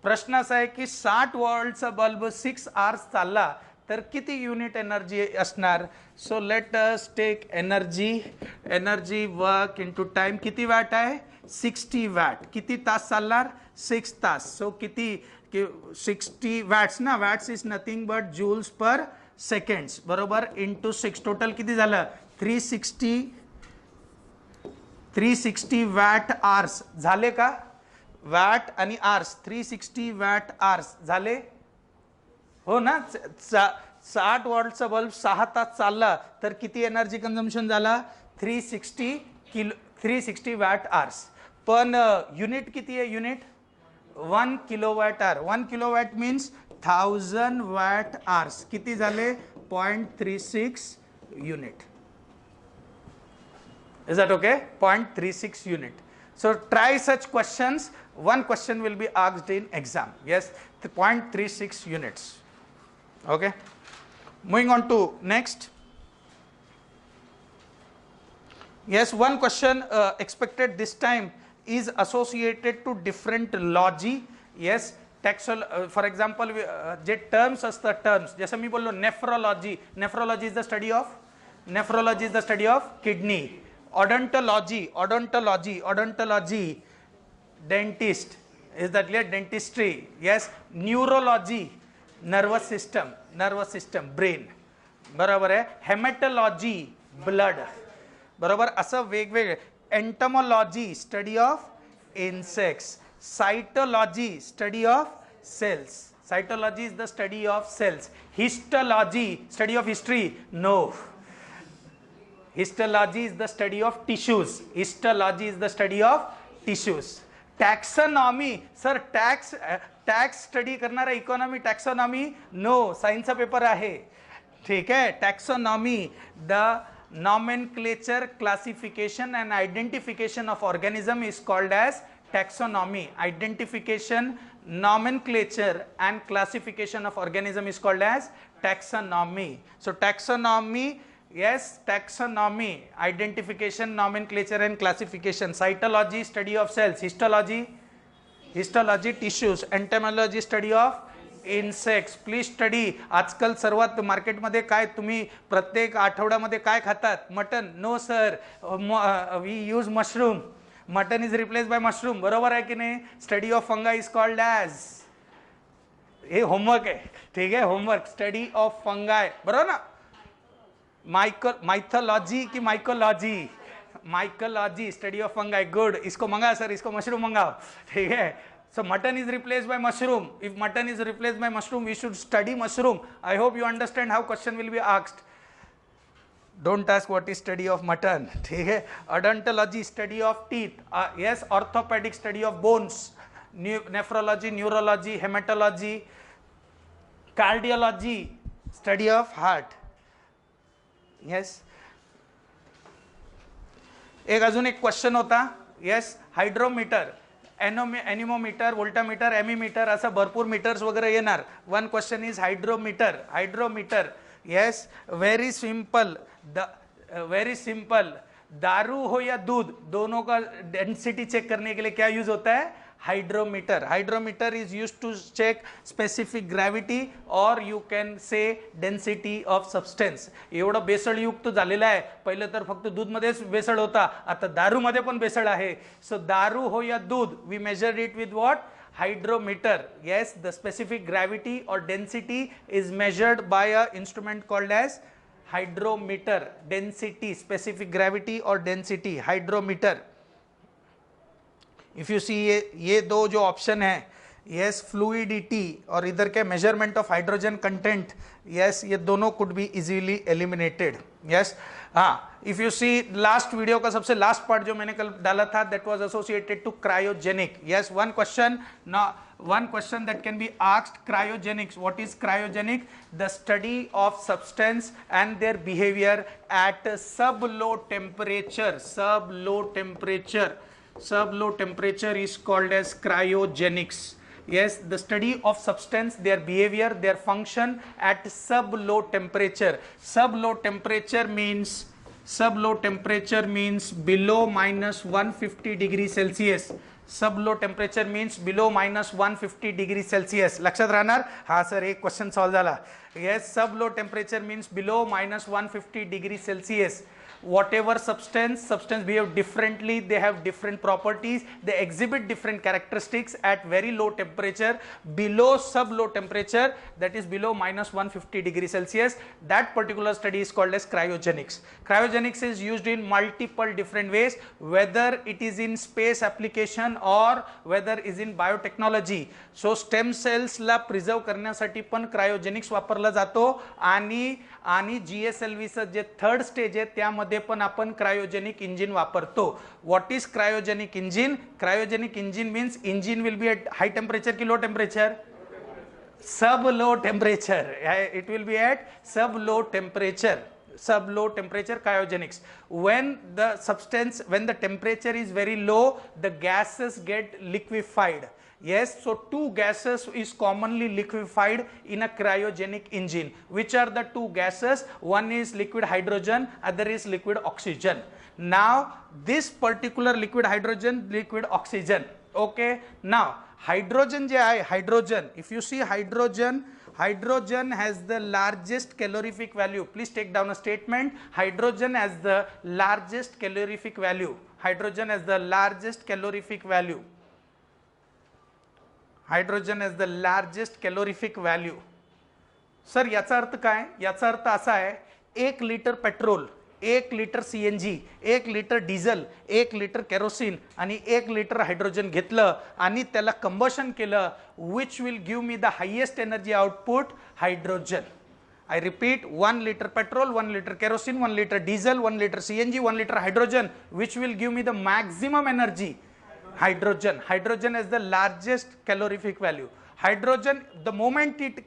प्रश्न असा आहे की 60 वॉल्टचा bulb 6 hours चालला तर किती unit energy असणार? So let us take energy work into time. किती watt आहे? 60 वॅट. किती तास चालणार? 6 तास. सो किती? 60 वॅट्स ना, watts is nothing but joules per seconds, बरोबर, इंटू 6. टोटल किती झालं? 360 वॅट आवर्स झाले का? वॅट आणि आवर्स, 360 वॅट आवर्स झाले हो ना. 60 वॉल्टचा बल्ब 6 तास चालला तर किती एनर्जी कन्झम्पशन झाला? 360 वॅट आवर्स. पण युनिट किती आहे? युनिट 1 किलोवॅट आवर. 1 किलोवॅट मीन्स 1000 वॅट आवर्स. किती झाले? 0.36 unit. Is that okay? 0.36 unit. So try such questions. One question will be asked in exam. Yes, 0.36 units. Okay. Moving on to next. Yes, one question expected this time is associated to different logy. Yes, for example, जे terms असतात, terms जैसे मी बोललो nephrology. Nephrology is the study of kidney. Odontology, dentist, is that clear? Dentistry. Yes, neurology, nervous system, brain, बरोबर आहे. hematology, blood, बरोबर. असं वेगवेगळे. entomology, study of insects. cytology, study of cells. Cytology is the study of cells. Histology, study of history. No. Histology is the study of tissues. Taxonomy, sir, tax study करणारा economy. taxonomy no, सायन्सचा paper आहे. ठीक आहे. taxonomy, the nomenclature, classification and identification of organism is called as taxonomy. Identification, nomenclature and classification of organism is called as taxonomy. So taxonomy, yes, taxonomy, identification, nomenclature and classification. Cytology, study of cells. Histology, histology tissues, entomology study of insects. Please study. आजकाल सर्वात मार्केटमध्ये काय, तुम्ही प्रत्येक आठवड्यामध्ये काय खातात? Mutton. No sir, we use mushroom. Mutton is replace by mushroom. बरोबर आहे की नाही? Study of fungi is called as, हे होमवर्क आहे, ठीक आहे, होमवर्क. स्टडी ऑफ फंगाय, बरोबर ना? माइथोलॉजी की mycology? Mycology, study of fungi. Good. इसको मंगा सर, इसको मशरूम मंगाओ, ठीक है. So mutton is replaced by mushroom. If mutton is replaced by mushroom, we should study mushroom. I hope you understand how question will be asked. Don't ask what is study of mutton, ठीक है. Odontology, study of teeth. Yes. Orthopedic, study of bones. Nephrology, neurology, hematology. Cardiology, study of heart. Yes. एक अजून एक question होता. Yes. Hydrometer, anemometer, voltameter, एमीमीटर, असं भरपूर metres वगैरे येणार. One question is hydrometer. Hydrometer, yes. Very simple, very simple. दारू हो या दूध, दोनों का डेंसिटी चेक करने के लिए क्या यूज होता है? Hydrometer. Hydrometer is use to check specific gravity और you can say density of substance. एवढं बेसळयुक्त झालेलं आहे. पहिलं तर फक्त दूधमध्येच बेसळ होता, आता दारूमध्ये पण बेसळ आहे. सो दारू हो या दूध, we measure it with what? Hydrometer. Yes, the specific gravity or density is measured by a instrument called as hydrometer. Density, specific gravity or density, hydrometer. If you see ये दो जो ऑप्शन है, yes, fluidity और इधर के measurement of hydrogen content, yes, ये दोनों could be easily eliminated. Yes. हाँ, if you see last video का सबसे last part जो मैंने कल डाला था, that was associated to cryogenic. Yes, one question. Now one question that can be asked, cryogenics. What is cryogenic? The study of substance and their behavior at sub-low temperature. Sub-low temperature. Sub-low temperature is called as cryogenics. Yes, the study of substance, their behavior, their function at sub-low temperature. Sub-low temperature means below minus 150 degrees Celsius. Sub-low temperature means below minus 150 degrees Celsius. लक्षात राहणार? हाँ sir, एक question solve झाला. Yes, sub-low temperature means below minus 150 degrees Celsius. Whatever substance behave differently, they have different properties, they exhibit different characteristics at very low temperature. Below sub-low temperature, that is below minus 150 degrees Celsius, that particular study is called as cryogenics. Cryogenics is used in multiple different ways, whether it is in space application or whether is in biotechnology. So stem cells ला preserve करण्यासाठी पण cryogenics वापरला जातो. आणि GSLV चं जे third stage आहे त्यामध्ये पण आपण क्रायोजेनिक इंजिन वापरतो. What is cryogenic engine? Cryogenic engine means engine will be at high temperature की low temperature? Sub low temperature. It will be at sub low temperature. Sub low temperature cryogenics. When the temperature is very low, the gases get liquefied. Yes, so two gases is commonly liquefied in a cryogenic engine. Which are the two gases? One is liquid hydrogen, other is liquid oxygen. Now this particular liquid hydrogen, liquid oxygen, okay. Now hydrogen je hai, hydrogen, if you see hydrogen has the largest calorific value. Please take down a statement. Hydrogen has the largest calorific value. Hydrogen has the largest calorific value. Hydrogen has the largest calorific value. Sir याचा अर्थ काय? याचा अर्थ असा आहे, 1 litre petrol, 1 litre CNG, 1 litre diesel, 1 litre kerosene आणि 1 litre hydrogen घेतलं आणि त्याला कंबशन केलं, which will give me the highest energy output? Hydrogen. I repeat, 1 liter petrol, 1 liter kerosene, 1 liter diesel, 1 liter CNG, 1 liter hydrogen, which will give me the maximum energy? Hydrogen. Hydrogen has the largest calorific value. Hydrogen, the moment it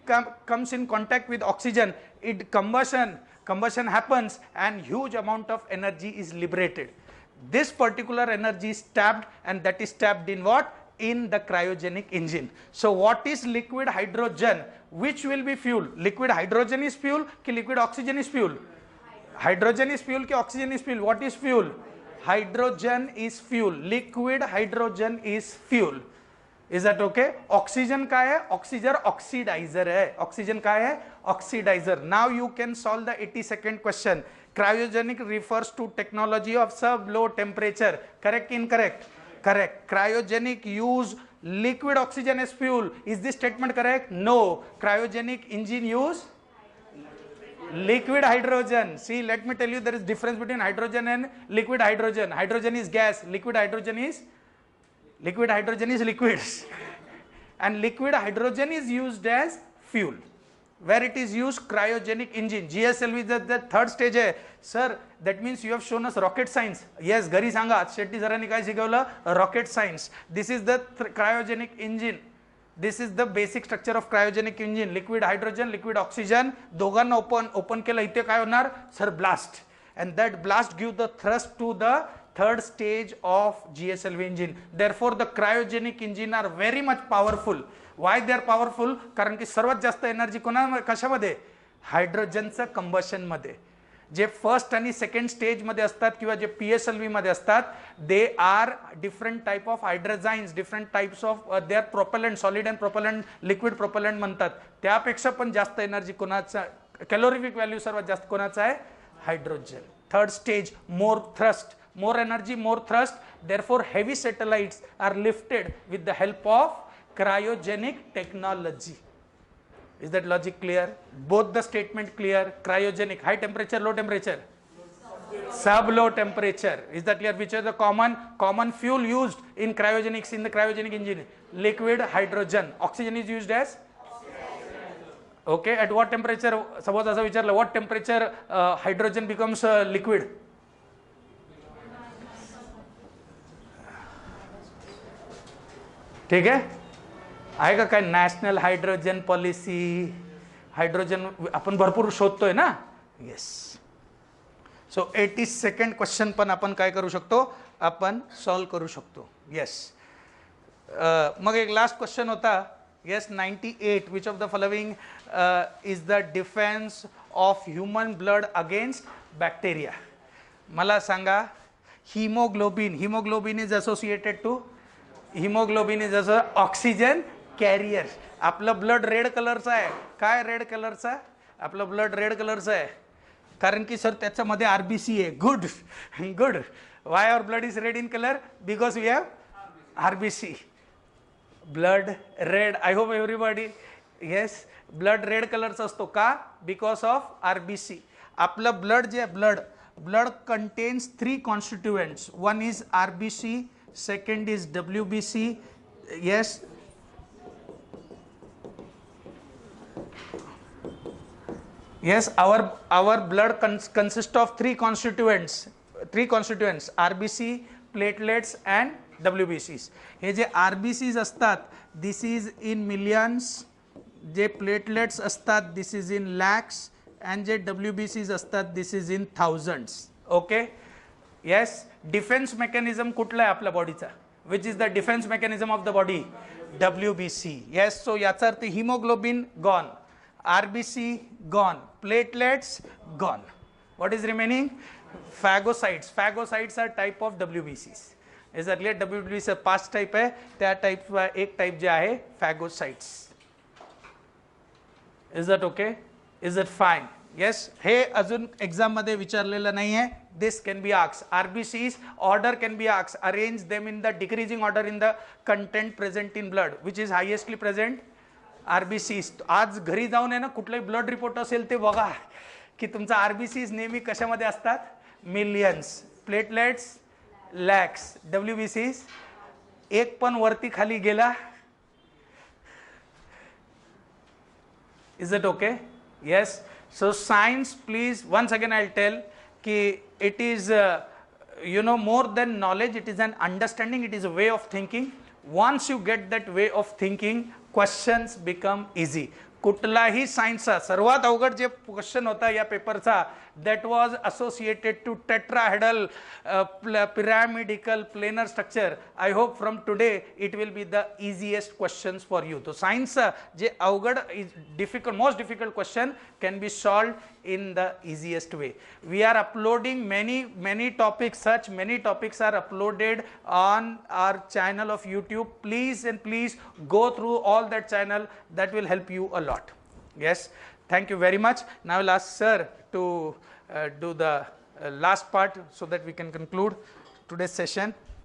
comes in contact with oxygen, it combustion happens and huge amount of energy is liberated. This particular energy is tapped, and that is tapped in what? In the cryogenic engine. So what is liquid hydrogen? Which will be fuel? Liquid hydrogen is fuel ki liquid oxygen is fuel? Hydrogen is fuel ki oxygen is fuel? What is fuel? Hydrogen is fuel. Liquid hydrogen is fuel. Is that okay? Oxygen काय है? Oxygen oxidiser है. Oxygen काय है? Oxidiser. Now you can solve the 82nd question. Cryogenic refers to technology of sub-low temperature. Correct? Incorrect? Correct. Cryogenic use liquid oxygen as fuel. Is this statement correct? No. Cryogenic engine use liquid hydrogen. See, let me tell you, there is difference between hydrogen and liquid hydrogen. Hydrogen is gas. Liquid hydrogen is liquid. And liquid hydrogen is used as fuel. Where it is used, cryogenic engine. GSLV is the third stage है. Sir, that means you have shown us rocket science. Yes, घरी सांगा. शेट्टी सरांनी काय शिकवलं? Rocket science. This is the cryogenic engine. This is the basic structure of cryogenic engine. Liquid hydrogen, liquid oxygen. दोघांना open केलं. इथे काय होणार? Sir, blast. And that blast give the thrust to the third stage of GSLV engine. Therefore, the cryogenic engine are very much powerful. Why they are powerful? कारण की सर्वात जास्त energy कशामध्ये? हायड्रोजनचं कंबशन मध्ये. जे फर्स्ट आणि सेकंड स्टेज मध्ये असतात किंवा जे PSLV मध्ये असतात, they are different type of hydrazines, different types of they are propellant, solid and propellant, liquid propellant म्हणतात. त्यापेक्षा पण जास्त एनर्जी कोणाचा, कॅलोरिफिक व्हॅल्यू सर्वात जास्त कोणाचा आहे? Hydrogen. Third stage, more thrust, more energy, more thrust. Therefore, heavy satellites are lifted with the help of cryogenic technology. Is that logic clear? Both the statement clear. Cryogenic, high temperature, low temperature, sub-low temperature. Is that clear? Which is the common fuel used in cryogenics, in the cryogenic engine? Liquid hydrogen. Oxygen is used as? Okay. At what temperature? Suppose as a what temperature hydrogen becomes liquid? ठीक आहे का? काय national hydrogen policy, hydrogen आपण भरपूर शोधतोय ना. Yes. So 82nd question पण आपण काय करू शकतो? आपण सॉल्व करू शकतो. येस. मग एक लास्ट क्वेश्चन होता. Yes, 98. Which of the following is the defence of human blood against bacteria? मला सांगा. Haemoglobin is associated to, haemoglobin is a oxygen carrier. आपलं ब्लड रेड कलरचं आहे. काय रेड कलरचा? आपलं ब्लड रेड कलरचं आहे कारण की सर त्याच्यामध्ये RBC आहे. Good good. Why our blood is red in colour? Because we have RBC. Blood red. I hope everybody. Yes, blood red कलरचा असतो का? Because of RBC. आपलं ब्लड जे blood contains 3 constituents. One is RBC, second is WBC. Yes, our blood consists of 3 constituents, RBC, platelets and WBCs. हे जे RBCs असतात, this is in millions. जे platelets असतात, this is in lakhs. and जे WBCs असतात, this is in thousands. Okay. Yes, defense mechanism कुठला आहे आपल्या बॉडीचा? Which is the defense mechanism of the body? WBC. Yes, so याचा अर्थ hemoglobin gone, RBC gone, platelets gone. What is remaining? Phagocytes. Phagocytes are type of WBCs. Is that clear? WBC 5 type आहे. त्या टाइपचा एक type जे आहे phagocytes. Is that okay? Is that fine? Yes, हे अजून exam मध्ये विचारलेलं नाही आहे. This can be asked. RBCs order can be asked. Arrange them in the decreasing order in the content present in blood. Which is highestly present? RBCs. आज घरी जाऊन आहे ना, कुठलाही ब्लड रिपोर्ट असेल ते बघा की तुमचा RBCs नेहमी कशामध्ये असतात? मिलियन्स. प्लेटलेट्स लॅक्स. WBCs एक पण वरती खाली गेला. Is it okay? Yes. So science, please, once again I'll tell कि it is more than knowledge, it is an understanding, it is a way of thinking. Once you get that way of thinking, questions become easy. कुठलाही सायन्सचा सर्वात अवघड जे question होता या पेपरचा, that was associated to tetrahedral pyramidal planar structure. I hope from today it will be the easiest questions for you. तो सायन्सचा जे अवघड difficult, most difficult question can be solved in the easiest way. We are uploading many topics, such many topics are uploaded on our channel of YouTube. Please and please go through all that channel, that will help you a lot. Yes, thank you very much. Now I will ask sir to do the last part so that we can conclude today's session.